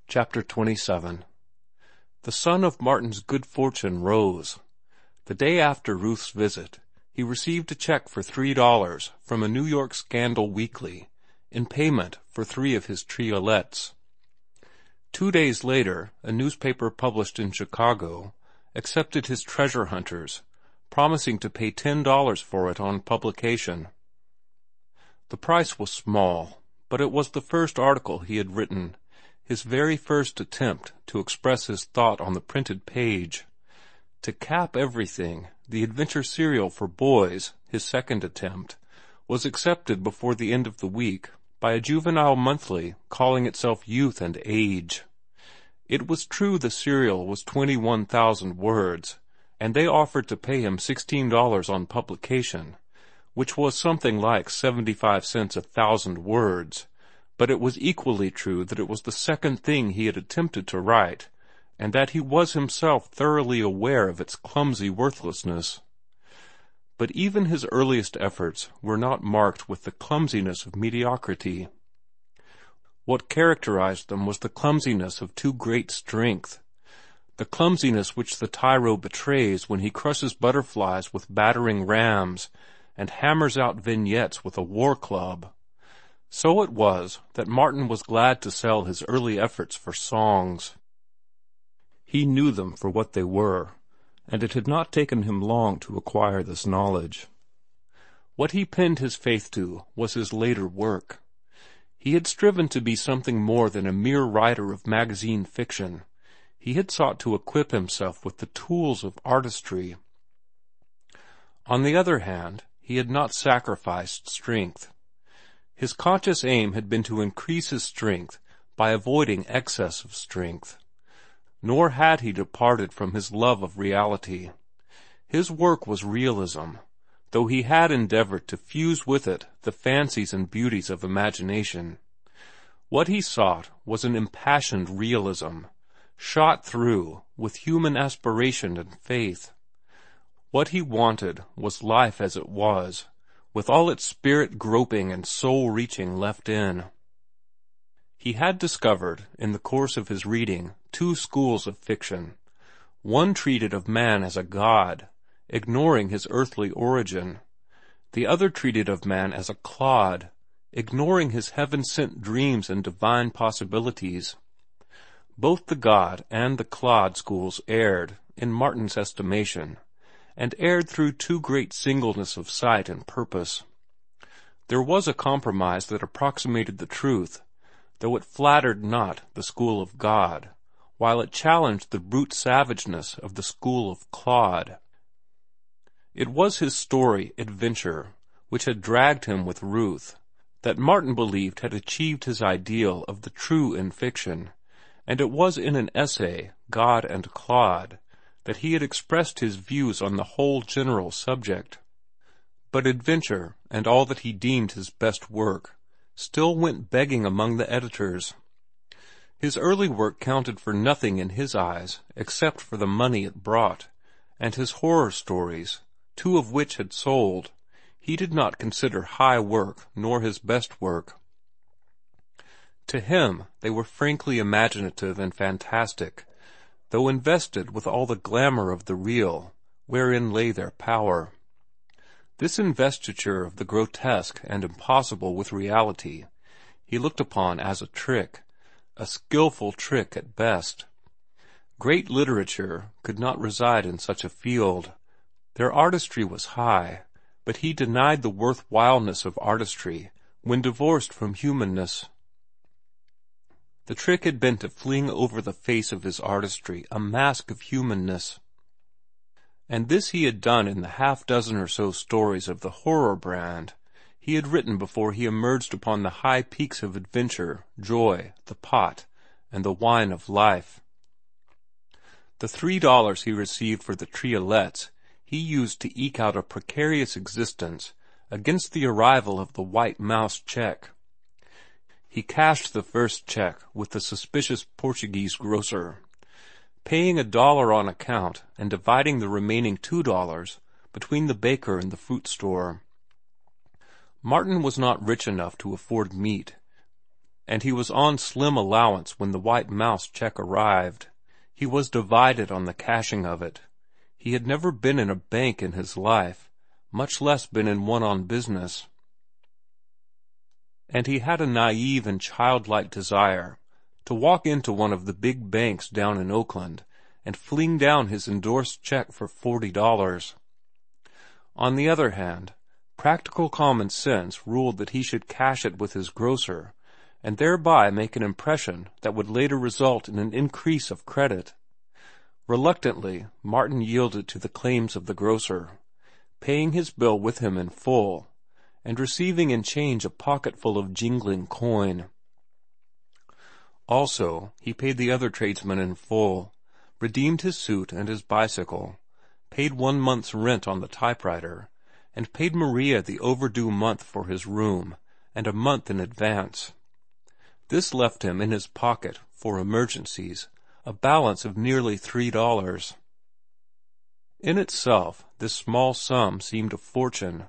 Chapter 27. The sun of Martin's good fortune rose. The day after Ruth's visit, he received a check for $3 from a New York scandal weekly in payment for 3 of his triolets. 2 days later, a newspaper published in Chicago accepted his treasure hunters, promising to pay $10 for it on publication. The price was small, but it was the first article he had written, his very first attempt to express his thought on the printed page. To cap everything, the adventure serial for boys, his second attempt, was accepted before the end of the week by a juvenile monthly calling itself Youth and Age. It was true the serial was 21,000 words, and they offered to pay him $16 on publication, which was something like 75 cents a 1,000 words, but it was equally true that it was the second thing he had attempted to write, and that he was himself thoroughly aware of its clumsy worthlessness. But even his earliest efforts were not marked with the clumsiness of mediocrity. What characterized them was the clumsiness of too great strength, the clumsiness which the tyro betrays when he crushes butterflies with battering rams and hammers out vignettes with a war club. So it was that Martin was glad to sell his early efforts for songs. He knew them for what they were, and it had not taken him long to acquire this knowledge. What he pinned his faith to was his later work. He had striven to be something more than a mere writer of magazine fiction. He had sought to equip himself with the tools of artistry. On the other hand, he had not sacrificed strength. His conscious aim had been to increase his strength by avoiding excess of strength. Nor had he departed from his love of reality. His work was realism, though he had endeavored to fuse with it the fancies and beauties of imagination. What he sought was an impassioned realism, shot through with human aspiration and faith. What he wanted was life as it was, with all its spirit groping and soul-reaching left in. He had discovered, in the course of his reading, 2 schools of fiction. One treated of man as a god, ignoring his earthly origin. The other treated of man as a clod, ignoring his heaven-sent dreams and divine possibilities. Both the god and the clod schools erred, in Martin's estimation, and erred through too great singleness of sight and purpose. There was a compromise that approximated the truth, though it flattered not the school of God, while it challenged the brute savageness of the school of clod. It was his story, Adventure, which had dragged him with Ruth, that Martin believed had achieved his ideal of the true in fiction, and it was in an essay, God and Clod, that he had expressed his views on the whole general subject. But Adventure, and all that he deemed his best work, still went begging among the editors. His early work counted for nothing in his eyes except for the money it brought, and his horror stories, 2 of which had sold, he did not consider high work nor his best work. To him they were frankly imaginative and fantastic, though invested with all the glamour of the real, wherein lay their power. This investiture of the grotesque and impossible with reality he looked upon as a trick, a skillful trick at best. Great literature could not reside in such a field. Their artistry was high, but he denied the worthwhileness of artistry when divorced from humanness. The trick had been to fling over the face of his artistry a mask of humanness. And this he had done in the 6 or so stories of the horror brand he had written before he emerged upon the high peaks of adventure, joy, the pot, and the wine of life. The $3 he received for the triolets he used to eke out a precarious existence against the arrival of the white mouse check. He cashed the first check with the suspicious Portuguese grocer, paying $1 on account and dividing the remaining $2 between the baker and the fruit store. Martin was not rich enough to afford meat, and he was on slim allowance when the White Mouse check arrived. He was divided on the cashing of it. He had never been in a bank in his life, much less been in one on business. And he had a naive and childlike desire to walk into one of the big banks down in Oakland and fling down his endorsed check for $40. On the other hand, practical common sense ruled that he should cash it with his grocer, and thereby make an impression that would later result in an increase of credit. Reluctantly, Martin yielded to the claims of the grocer, paying his bill with him in full, and receiving in change a pocketful of jingling coin. Also, he paid the other tradesmen in full, redeemed his suit and his bicycle, paid 1 month's rent on the typewriter, and paid Maria the overdue month for his room, and a month in advance. This left him in his pocket, for emergencies, a balance of nearly $3. In itself, this small sum seemed a fortune.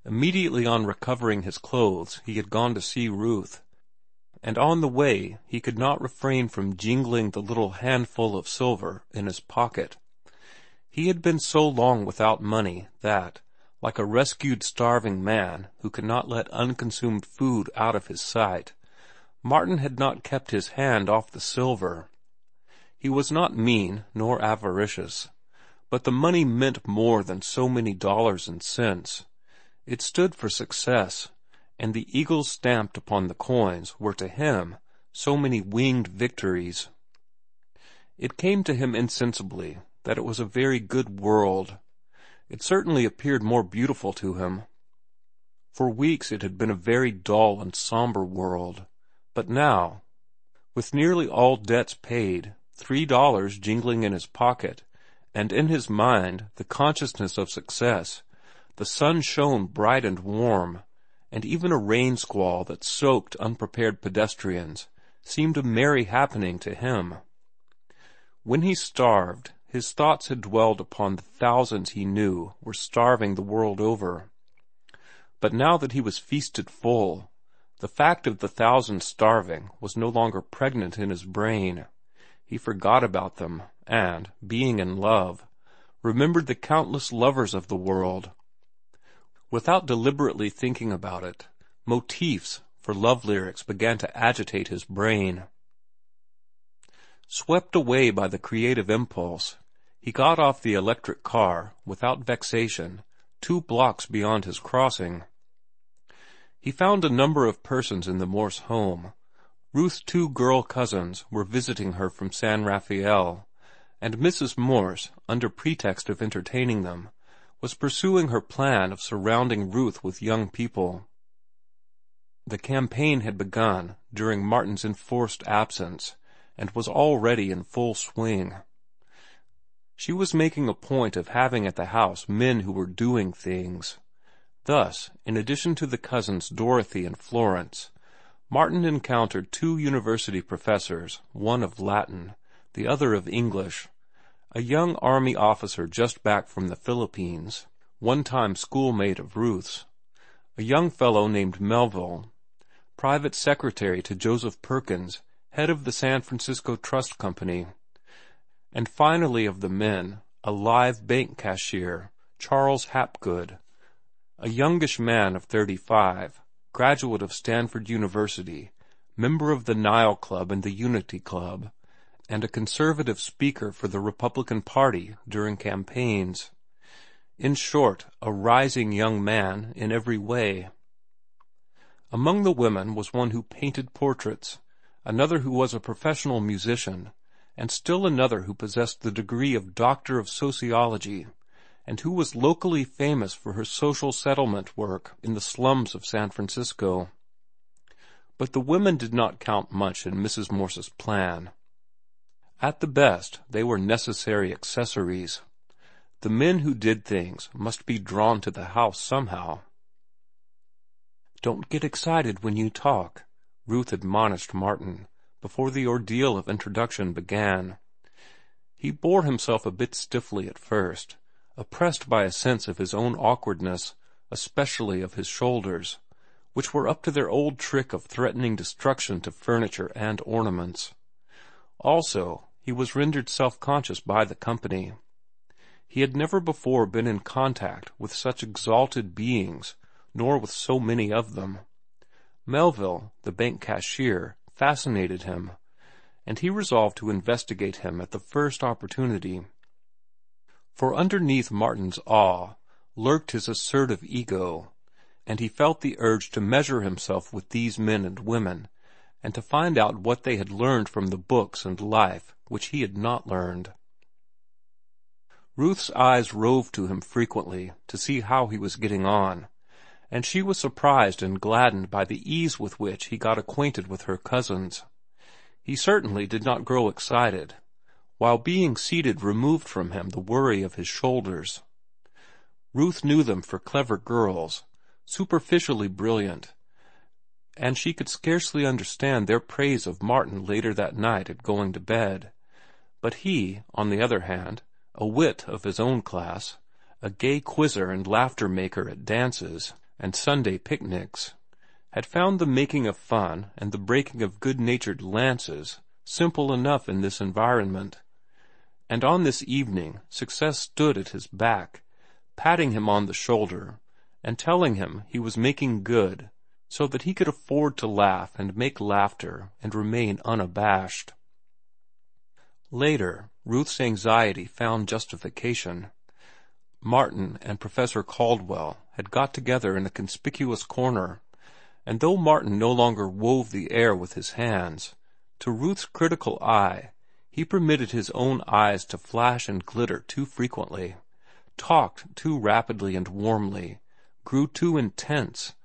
Immediately on recovering his clothes, he had gone to see Ruth, and on the way he could not refrain from jingling the little handful of silver in his pocket. He had been so long without money that, like a rescued starving man who could not let unconsumed food out of his sight, Martin had not kept his hand off the silver. He was not mean nor avaricious, but the money meant more than so many dollars and cents. It stood for success, and the eagles stamped upon the coins were to him so many winged victories. It came to him insensibly that it was a very good world. It certainly appeared more beautiful to him. For weeks it had been a very dull and somber world, but now, with nearly all debts paid, $3 jingling in his pocket, and in his mind the consciousness of success, the sun shone bright and warm, and even a rain squall that soaked unprepared pedestrians seemed a merry happening to him. When he starved, his thoughts had dwelled upon the thousands he knew were starving the world over. But now that he was feasted full, the fact of the thousands starving was no longer pregnant in his brain. He forgot about them, and, being in love, remembered the countless lovers of the world. Without deliberately thinking about it, motifs for love lyrics began to agitate his brain. Swept away by the creative impulse, he got off the electric car, without vexation, 2 blocks beyond his crossing. He found a number of persons in the Morse home. Ruth's 2 girl cousins were visiting her from San Rafael, and Mrs. Morse, under pretext of entertaining them, was pursuing her plan of surrounding Ruth with young people. The campaign had begun during Martin's enforced absence, and was already in full swing. She was making a point of having at the house men who were doing things. Thus, in addition to the cousins Dorothy and Florence, Martin encountered 2 university professors, one of Latin, the other of English, a young army officer just back from the Philippines, one-time schoolmate of Ruth's, a young fellow named Melville, private secretary to Joseph Perkins, head of the San Francisco Trust Company, and finally of the men, a live bank cashier, Charles Hapgood, a youngish man of 35, graduate of Stanford University, member of the Nile Club and the Unity Club, and a conservative speaker for the Republican Party during campaigns. In short, a rising young man in every way. Among the women was one who painted portraits, another who was a professional musician, and still another who possessed the degree of Doctor of Sociology, and who was locally famous for her social settlement work in the slums of San Francisco. But the women did not count much in Mrs. Morse's plan. At the best, they were necessary accessories. The men who did things must be drawn to the house somehow. "Don't get excited when you talk," Ruth admonished Martin, before the ordeal of introduction began. He bore himself a bit stiffly at first, oppressed by a sense of his own awkwardness, especially of his shoulders, which were up to their old trick of threatening destruction to furniture and ornaments. Also, he was rendered self-conscious by the company. He had never before been in contact with such exalted beings, nor with so many of them. Melville, the bank cashier, fascinated him, and he resolved to investigate him at the first opportunity. For underneath Martin's awe lurked his assertive ego, and he felt the urge to measure himself with these men and women, and to find out what they had learned from the books and life which he had not learned. Ruth's eyes roved to him frequently to see how he was getting on, and she was surprised and gladdened by the ease with which he got acquainted with her cousins. He certainly did not grow excited, while being seated removed from him the worry of his shoulders. Ruth knew them for clever girls, superficially brilliant, and she could scarcely understand their praise of Martin later that night at going to bed. But he, on the other hand, a wit of his own class, a gay quizzer and laughter-maker at dances and Sunday picnics, had found the making of fun and the breaking of good-natured lances simple enough in this environment. And on this evening success stood at his back, patting him on the shoulder and telling him he was making good, so that he could afford to laugh and make laughter and remain unabashed. Later, Ruth's anxiety found justification. Martin and Professor Caldwell had got together in a conspicuous corner, and though Martin no longer wove the air with his hands, to Ruth's critical eye he permitted his own eyes to flash and glitter too frequently, talked too rapidly and warmly, grew too intense,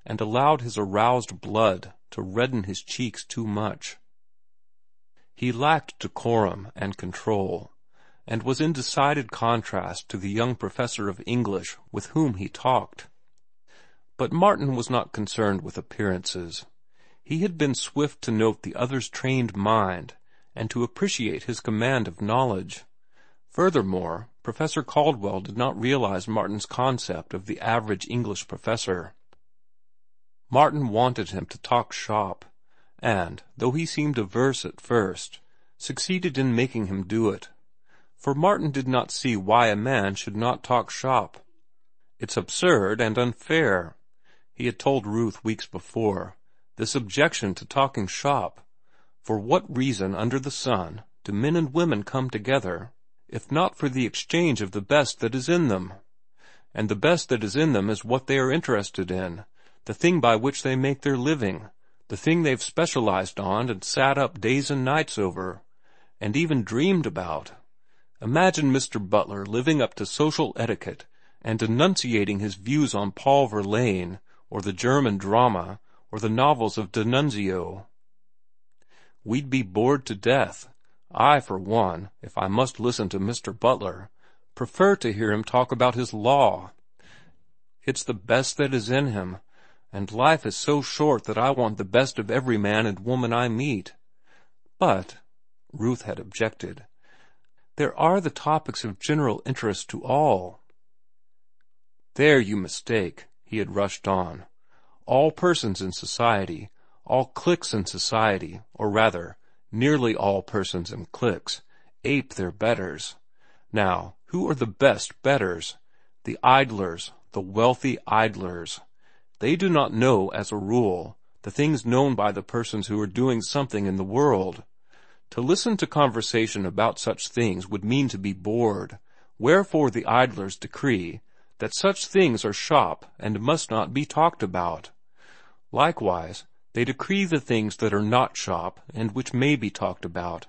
and allowed his aroused blood to redden his cheeks too much. He lacked decorum and control, and was in decided contrast to the young professor of English with whom he talked. But Martin was not concerned with appearances. He had been swift to note the other's trained mind and to appreciate his command of knowledge. Furthermore, Professor Caldwell did not realize Martin's concept of the average English professor. Martin wanted him to talk shop, and, though he seemed averse at first, succeeded in making him do it. For Martin did not see why a man should not talk shop. "It's absurd and unfair," he had told Ruth weeks before, "this objection to talking shop. For what reason under the sun do men and women come together, if not for the exchange of the best that is in them? And the best that is in them is what they are interested in, the thing by which they make their living, the thing they've specialized on and sat up days and nights over, and even dreamed about. Imagine Mr. Butler living up to social etiquette and enunciating his views on Paul Verlaine, or the German drama, or the novels of D'Annunzio. We'd be bored to death. I, for one, if I must listen to Mr. Butler, prefer to hear him talk about his law. It's the best that is in him, and life is so short that I want the best of every man and woman I meet." "But," Ruth had objected, "there are the topics of general interest to all." "There you mistake," he had rushed on. "All persons in society, all cliques in society, or rather, nearly all persons and cliques, ape their betters. Now, who are the best betters? The idlers, the wealthy idlers. They do not know, as a rule, the things known by the persons who are doing something in the world. To listen to conversation about such things would mean to be bored, wherefore the idlers decree that such things are shop and must not be talked about. Likewise, they decree the things that are not shop and which may be talked about,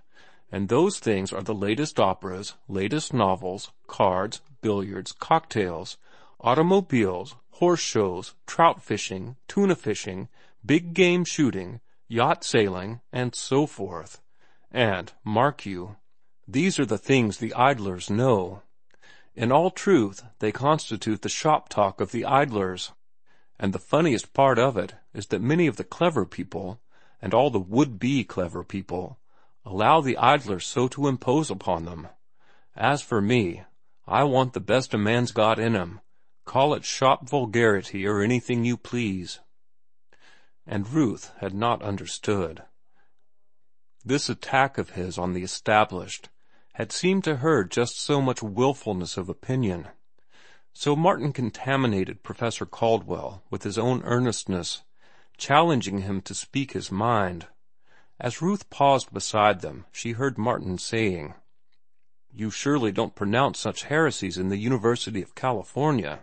and those things are the latest operas, latest novels, cards, billiards, cocktails, automobiles, horse shows, trout fishing, tuna fishing, big game shooting, yacht sailing, and so forth. And, mark you, these are the things the idlers know. In all truth, they constitute the shop talk of the idlers. And the funniest part of it is that many of the clever people, and all the would-be clever people, allow the idlers so to impose upon them. As for me, I want the best a man's got in him. Call it shop vulgarity or anything you please." and Ruth had not understood. This attack of his on the established had seemed to her just so much willfulness of opinion. So Martin contaminated Professor Caldwell with his own earnestness, challenging him to speak his mind. As Ruth paused beside them, she heard Martin saying, "You surely don't pronounce such heresies in the University of California."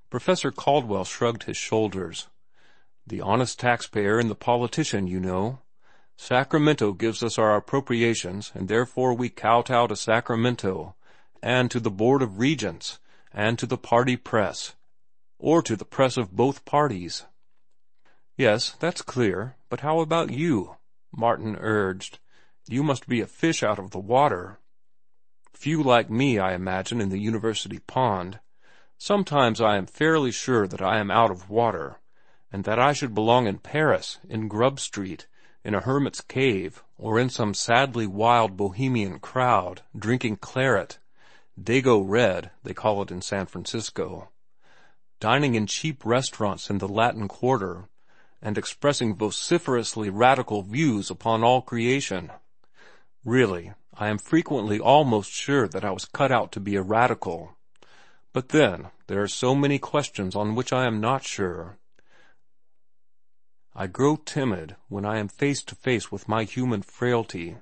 Professor Caldwell shrugged his shoulders. "The honest taxpayer and the politician, you know. Sacramento gives us our appropriations, and therefore we kowtow to Sacramento, and to the Board of Regents, and to the party press, or to the press of both parties." "Yes, that's clear, but how about you?" Martin urged. "You must be a fish out of the water." "Few like me, I imagine, in the university pond. Sometimes I am fairly sure that I am out of water, and that I should belong in Paris, in Grub Street, in a hermit's cave, or in some sadly wild bohemian crowd, drinking claret, Dago Red, they call it in San Francisco, dining in cheap restaurants in the Latin Quarter, and expressing vociferously radical views upon all creation. Really, I am frequently almost sure that I was cut out to be a radical. But then, there are so many questions on which I am not sure. I grow timid when I am face to face with my human frailty,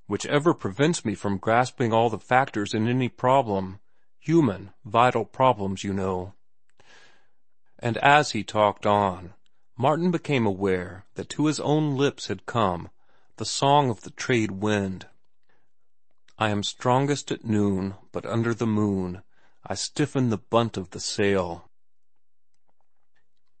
which ever prevents me from grasping all the factors in any problem, human, vital problems, you know." And as he talked on, Martin became aware that to his own lips had come the song of the trade wind. "I am strongest at noon, but under the moon I stiffen the bunt of the sail."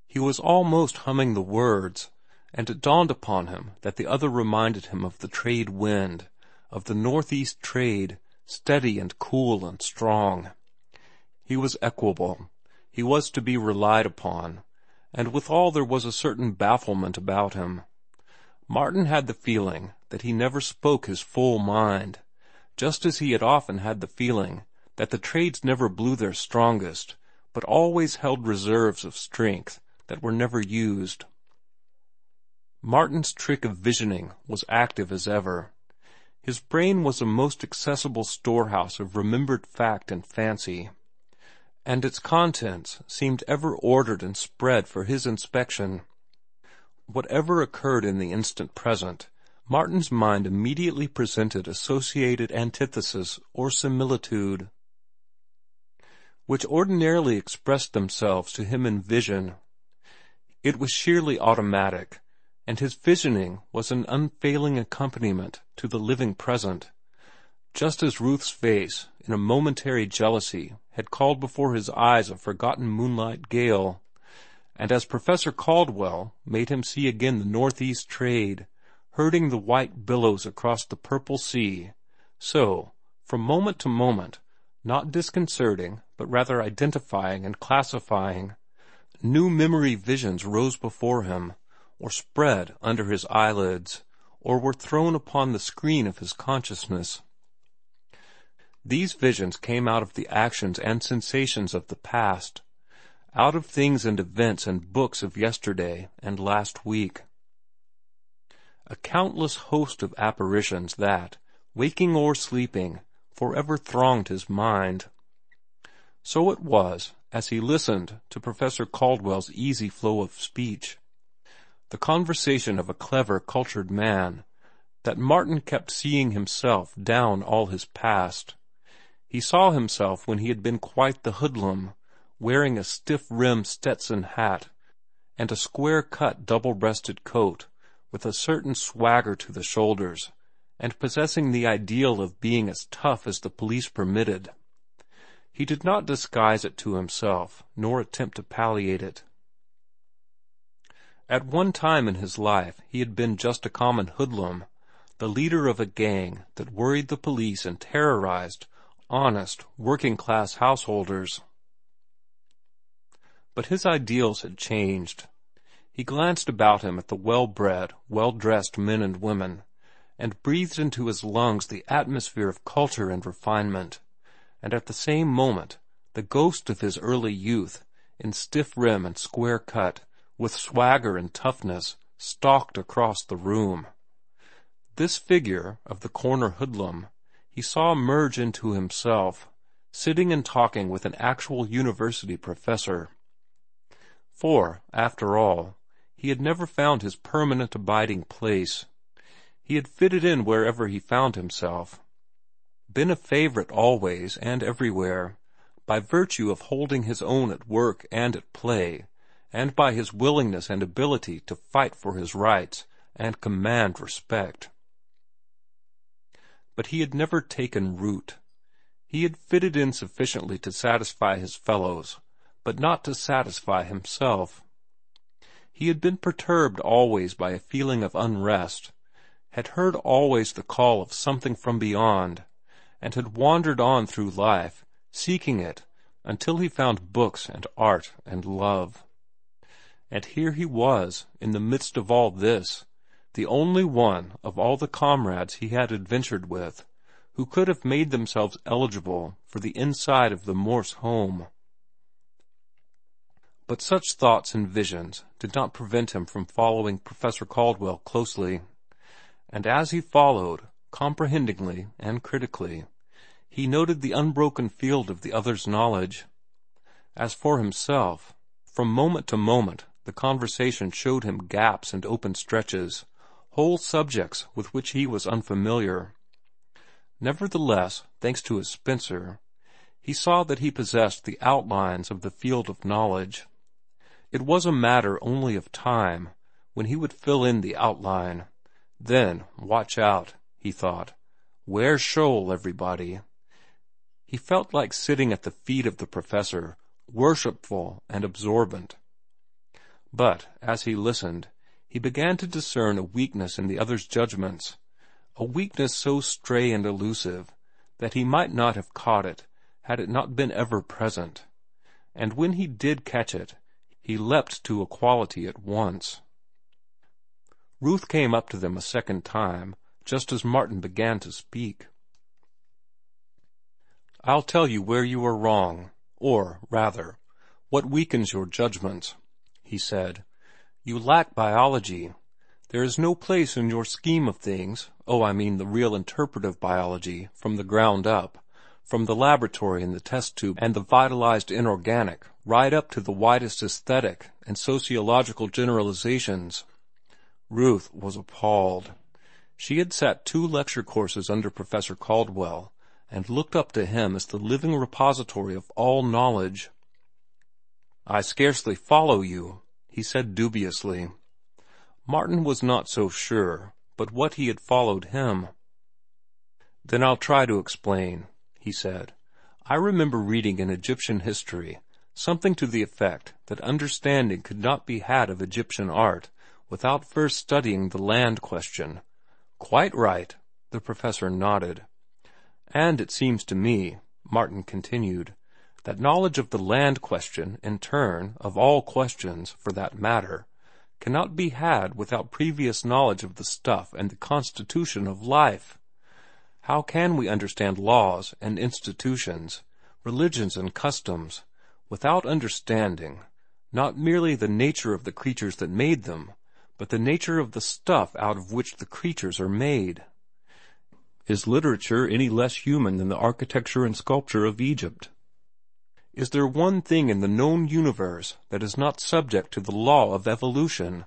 He was almost humming the words, and it dawned upon him that the other reminded him of the trade wind, of the northeast trade, steady and cool and strong. He was equable. He was to be relied upon, and withal there was a certain bafflement about him. Martin had the feeling that he never spoke his full mind, just as he had often had the feeling that the trades never blew their strongest, but always held reserves of strength that were never used. Martin's trick of visioning was active as ever. His brain was a most accessible storehouse of remembered fact and fancy, and its contents seemed ever ordered and spread for his inspection. Whatever occurred in the instant present, Martin's mind immediately presented associated antithesis or similitude, which ordinarily expressed themselves to him in vision. It was sheerly automatic, and his visioning was an unfailing accompaniment to the living present, just as Ruth's face, in a momentary jealousy, had called before his eyes a forgotten moonlight gale, and as Professor Caldwell made him see again the northeast trade, herding the white billows across the purple sea, so, from moment to moment, not disconcerting, but rather identifying and classifying, new memory visions rose before him, or spread under his eyelids, or were thrown upon the screen of his consciousness. These visions came out of the actions and sensations of the past, out of things and events and books of yesterday and last week. A countless host of apparitions that, waking or sleeping, forever thronged his mind. So it was, as he listened to Professor Caldwell's easy flow of speech, the conversation of a clever, cultured man, that Martin kept seeing himself down all his past. He saw himself when he had been quite the hoodlum, wearing a stiff-rimmed Stetson hat and a square-cut double-breasted coat, with a certain swagger to the shoulders, and possessing the ideal of being as tough as the police permitted. He did not disguise it to himself, nor attempt to palliate it. At one time in his life he had been just a common hoodlum, the leader of a gang that worried the police and terrorized honest, working-class householders. But his ideals had changed. He glanced about him at the well-bred, well-dressed men and women, and breathed into his lungs the atmosphere of culture and refinement, and at the same moment the ghost of his early youth, in stiff rim and square cut, with swagger and toughness, stalked across the room. This figure of the corner hoodlum he saw merge into himself, sitting and talking with an actual university professor. For, after all, he had never found his permanent abiding place. He had fitted in wherever he found himself, been a favorite always and everywhere, by virtue of holding his own at work and at play, and by his willingness and ability to fight for his rights and command respect. But he had never taken root. He had fitted in sufficiently to satisfy his fellows, but not to satisfy himself. He had been perturbed always by a feeling of unrest, had heard always the call of something from beyond, and had wandered on through life, seeking it, until he found books and art and love. And here he was, in the midst of all this, the only one of all the comrades he had adventured with who could have made themselves eligible for the inside of the Morse home. But such thoughts and visions did not prevent him from following Professor Caldwell closely, and as he followed, comprehendingly and critically, he noted the unbroken field of the other's knowledge. As for himself, from moment to moment the conversation showed him gaps and open stretches, whole subjects with which he was unfamiliar. Nevertheless, thanks to his Spencer, he saw that he possessed the outlines of the field of knowledge. It was a matter only of time when he would fill in the outline. Then, watch out, he thought. Wear shoal, everybody. He felt like sitting at the feet of the professor, worshipful and absorbent. But, as he listened, he began to discern a weakness in the other's judgments, a weakness so stray and elusive that he might not have caught it had it not been ever present. And when he did catch it, he leapt to equality at once. Ruth came up to them a second time, just as Martin began to speak. "I'll tell you where you are wrong, or, rather, what weakens your judgments," he said. "You lack biology. There is no place in your scheme of things, I mean the real interpretive biology, from the ground up, from the laboratory and the test tube and the vitalized inorganic, right up to the widest aesthetic and sociological generalizations." Ruth was appalled. She had sat 2 lecture courses under Professor Caldwell, and looked up to him as the living repository of all knowledge. "I scarcely follow you," he said dubiously. Martin was not so sure but what he had followed him. "Then I'll try to explain," he said. "I remember reading in Egyptian history something to the effect that understanding could not be had of Egyptian art without first studying the land question." "Quite right," the professor nodded. "And it seems to me," Martin continued, "that knowledge of the land question, in turn, of all questions, for that matter, cannot be had without previous knowledge of the stuff and the constitution of life. How can we understand laws and institutions, religions and customs, without understanding, not merely the nature of the creatures that made them, but the nature of the stuff out of which the creatures are made? Is literature any less human than the architecture and sculpture of Egypt? Is there one thing in the known universe that is not subject to the law of evolution?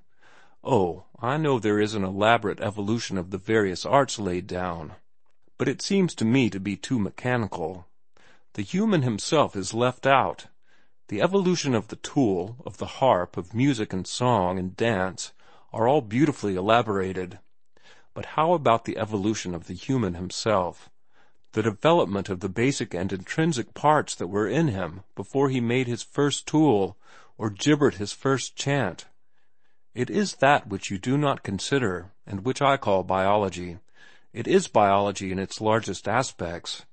Oh, I know there is an elaborate evolution of the various arts laid down, but it seems to me to be too mechanical. The human himself is left out. The evolution of the tool, of the harp, of music and song and dance are all beautifully elaborated. But how about the evolution of the human himself? The development of the basic and intrinsic parts that were in him before he made his first tool or gibbered his first chant? It is that which you do not consider, and which I call biology. It is biology in its largest aspects.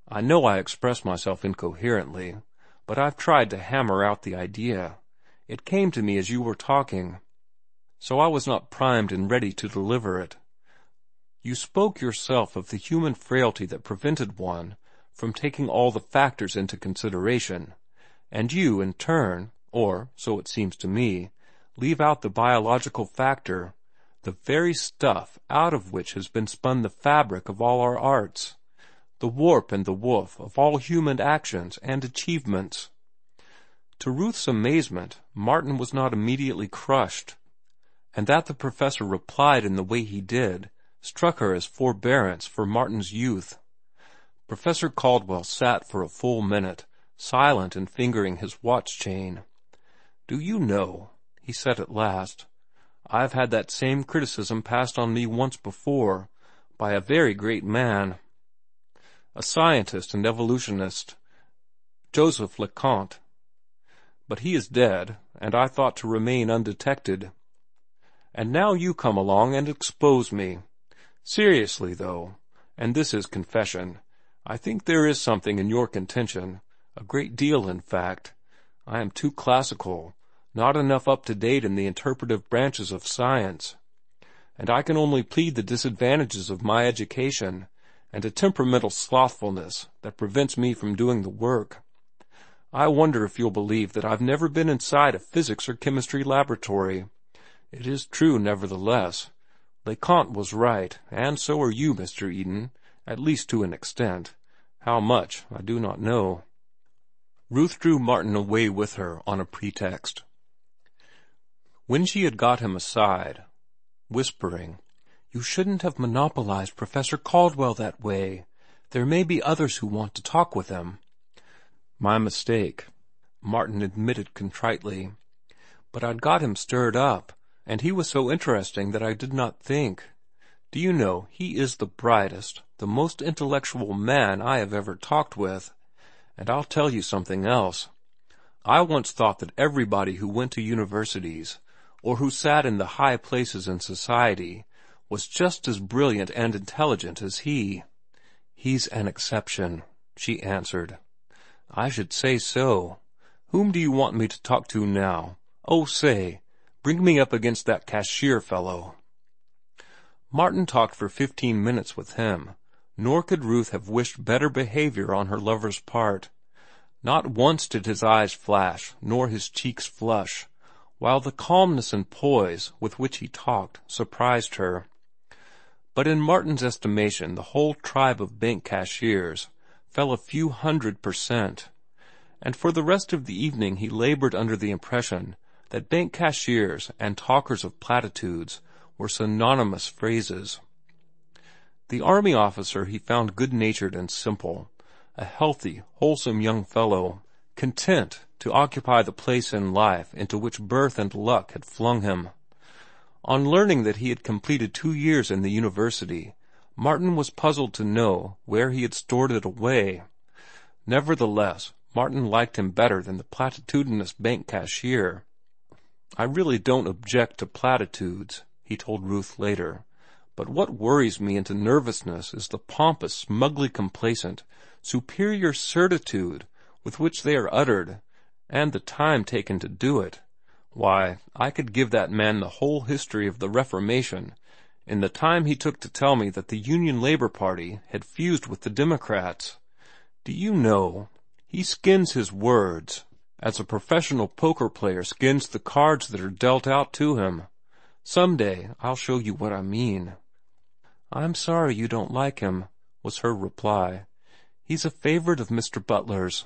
I know I express myself incoherently, but I've tried to hammer out the idea. It came to me as you were talking, so I was not primed and ready to deliver it. You spoke yourself of the human frailty that prevented one from taking all the factors into consideration, and you, in turn, or so it seems to me, leave out the biological factor, the very stuff out of which has been spun the fabric of all our arts, the warp and the woof of all human actions and achievements. To Ruth's amazement, Martin was not immediately crushed, and that the professor replied in the way he did struck her as forbearance for Martin's youth. Professor Caldwell sat for a full minute, silent and fingering his watch chain. "Do you know," he said at last, "I've had that same criticism passed on me once before, by a very great man, a scientist and evolutionist, Joseph LeConte. But he is dead, and I thought to remain undetected. And now you come along and expose me. Seriously, though, and this is confession, I think there is something in your contention, a great deal, in fact. I am too classical, not enough up to date in the interpretive branches of science, and I can only plead the disadvantages of my education and a temperamental slothfulness that prevents me from doing the work. I wonder if you'll believe that I've never been inside a physics or chemistry laboratory. It is true, nevertheless. LeConte was right, and so are you, Mr. Eden, at least to an extent. How much, I do not know." Ruth drew Martin away with her on a pretext. When she had got him aside, whispering, "You shouldn't have monopolized Professor Caldwell that way. There may be others who want to talk with him." "My mistake," Martin admitted contritely. "But I'd got him stirred up, and he was so interesting that I did not think. Do you know, he is the brightest, the most intellectual man I have ever talked with. And I'll tell you something else. I once thought that everybody who went to universities, or who sat in the high places in society, was just as brilliant and intelligent as he." "He's an exception," she answered. "I should say so. Whom do you want me to talk to now? Oh, say, bring me up against that cashier fellow." Martin talked for 15 minutes with him, nor could Ruth have wished better behavior on her lover's part. Not once did his eyes flash, nor his cheeks flush, while the calmness and poise with which he talked surprised her. But in Martin's estimation the whole tribe of bank cashiers fell a few 100%, and for the rest of the evening he labored under the impression that bank cashiers and talkers of platitudes were synonymous phrases. The army officer he found good-natured and simple, a healthy, wholesome young fellow, content to occupy the place in life into which birth and luck had flung him. On learning that he had completed 2 years in the university, Martin was puzzled to know where he had stored it away. Nevertheless, Martin liked him better than the platitudinous bank cashier. "I really don't object to platitudes," he told Ruth later, "but what worries me into nervousness is the pompous, smugly complacent, superior certitude with which they are uttered, and the time taken to do it. Why, I could give that man the whole history of the Reformation in the time he took to tell me that the Union Labor Party had fused with the Democrats. Do you know, he skins his words as a professional poker player skins the cards that are dealt out to him. Some day I'll show you what I mean." "I'm sorry you don't like him," was her reply. "He's a favorite of Mr. Butler's.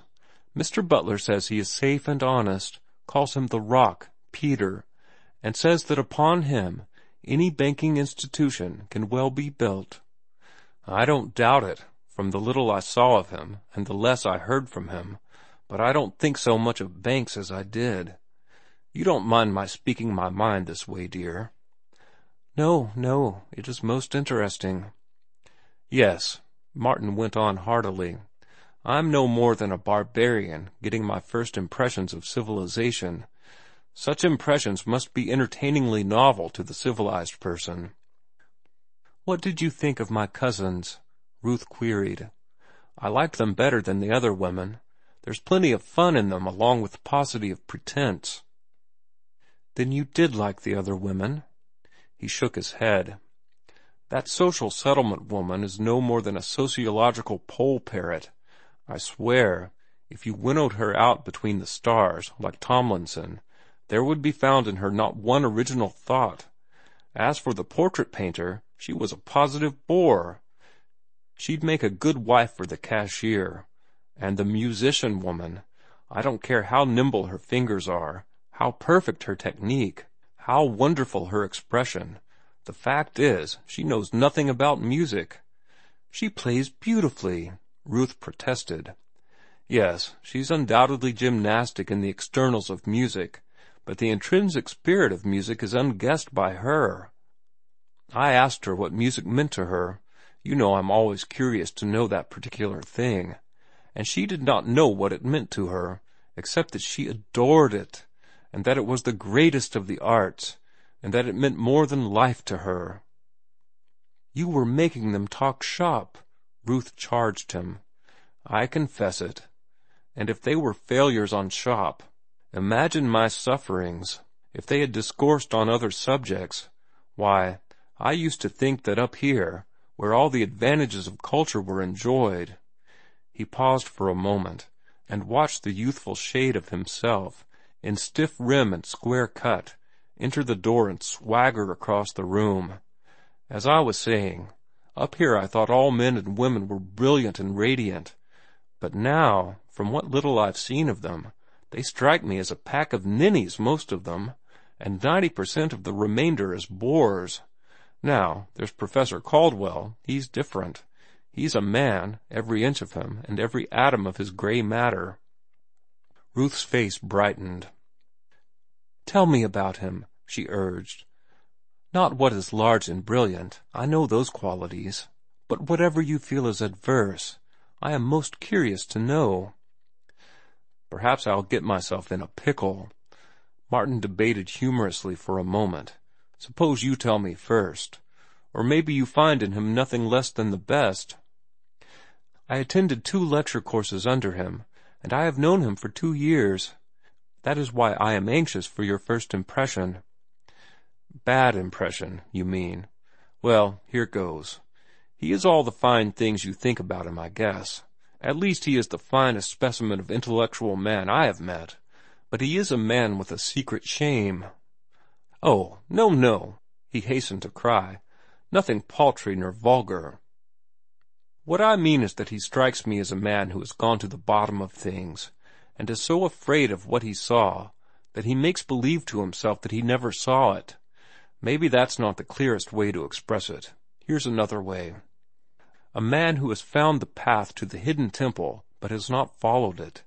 Mr. Butler says he is safe and honest, calls him the Rock, Peter, and says that upon him any banking institution can well be built. I don't doubt it, from the little I saw of him and the less I heard from him, but I don't think so much of banks as I did. You don't mind my speaking my mind this way, dear?" "No, no, it is most interesting." "Yes," Martin went on heartily, "I'm no more than a barbarian getting my first impressions of civilization. Such impressions must be entertainingly novel to the civilized person." "What did you think of my cousins?" Ruth queried. "I liked them better than the other women. There's plenty of fun in them along with paucity of pretense." "Then you did like the other women?" He shook his head. "That social settlement woman is no more than a sociological poll parrot. I swear, if you winnowed her out between the stars, like Tomlinson, There would be found in her not one original thought. As for the portrait painter, she was a positive bore. She'd make a good wife for the cashier. And the musician woman, I don't care how nimble her fingers are, how perfect her technique, how wonderful her expression. The fact is, she knows nothing about music. She plays beautifully, Ruth protested. Yes, she's undoubtedly gymnastic in the externals of music, but the intrinsic spirit of music is unguessed by her. I asked her what music meant to her. You know I'm always curious to know that particular thing. And she did not know what it meant to her, except that she adored it, and that it was the greatest of the arts, and that it meant more than life to her. You were making them talk shop, Ruth charged him. I confess it. And if they were failures on shop, imagine my sufferings. If they had discoursed on other subjects, why, I used to think that up here, where all the advantages of culture were enjoyed. He paused for a moment, and watched the youthful shade of himself, in stiff rim and square cut, enter the door and swagger across the room. As I was saying, up here I thought all men and women were brilliant and radiant, but now, from what little I've seen of them, they strike me as a pack of ninnies, most of them, and 90% of the remainder as bores. Now, there's Professor Caldwell. He's different. He's a man, every inch of him, and every atom of his gray matter. Ruth's face brightened. Tell me about him, she urged. Not what is large and brilliant, I know those qualities, but whatever you feel is adverse. I am most curious to know. Perhaps I'll get myself in a pickle. Martin debated humorously for a moment. Suppose you tell me first. Or maybe you find in him nothing less than the best. I attended 2 lecture courses under him, and I have known him for 2 years. That is why I am anxious for your first impression. Bad impression, you mean. Well, here goes. He is all the fine things you think about him, I guess. At least he is the finest specimen of intellectual man I have met. But he is a man with a secret shame. Oh, no, no, he hastened to cry. Nothing paltry nor vulgar. What I mean is that he strikes me as a man who has gone to the bottom of things, and is so afraid of what he saw that he makes believe to himself that he never saw it. Maybe that's not the clearest way to express it. Here's another way. A man who has found the path to the hidden temple but has not followed it,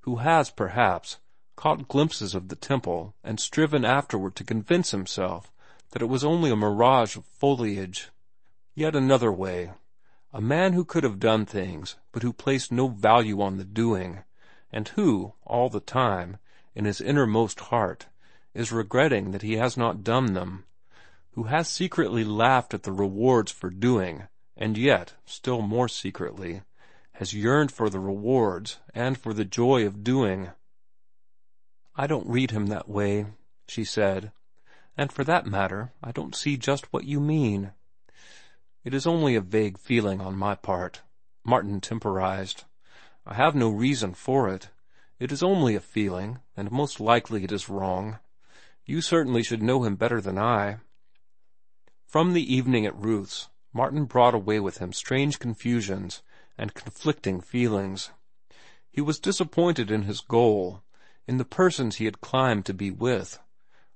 who has, perhaps, caught glimpses of the temple and striven afterward to convince himself that it was only a mirage of foliage. Yet another way. A man who could have done things, but who placed no value on the doing, and who, all the time, in his innermost heart, is regretting that he has not done them, who has secretly laughed at the rewards for doing, and yet, still more secretly, has yearned for the rewards and for the joy of doing. I don't read him that way, she said, and for that matter, I don't see just what you mean. It is only a vague feeling on my part, Martin temporized. I have no reason for it. It is only a feeling, and most likely it is wrong. You certainly should know him better than I. From the evening at Ruth's, Martin brought away with him strange confusions and conflicting feelings. He was disappointed in his goal, in the persons he had climbed to be with.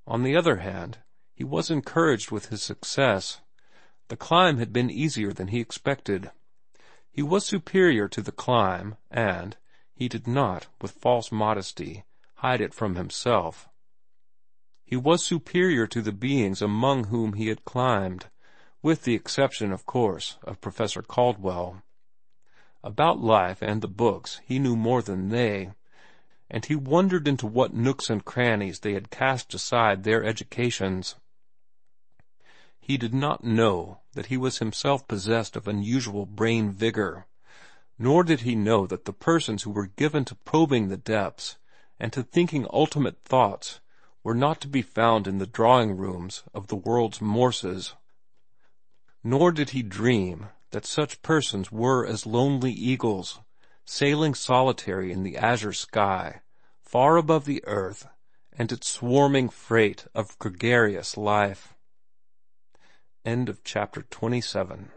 On the other hand, he was encouraged with his success. The climb had been easier than he expected. He was superior to the climb, and he did not, with false modesty, hide it from himself. He was superior to the beings among whom he had climbed, with the exception, of course, of Professor Caldwell. About life and the books he knew more than they, and he wondered into what nooks and crannies they had cast aside their educations. He did not know that he was himself possessed of unusual brain vigor, nor did he know that the persons who were given to probing the depths and to thinking ultimate thoughts were not to be found in the drawing-rooms of the world's Morses. Nor did he dream that such persons were as lonely eagles, sailing solitary in the azure sky, far above the earth, and its swarming freight of gregarious life. End of chapter 27.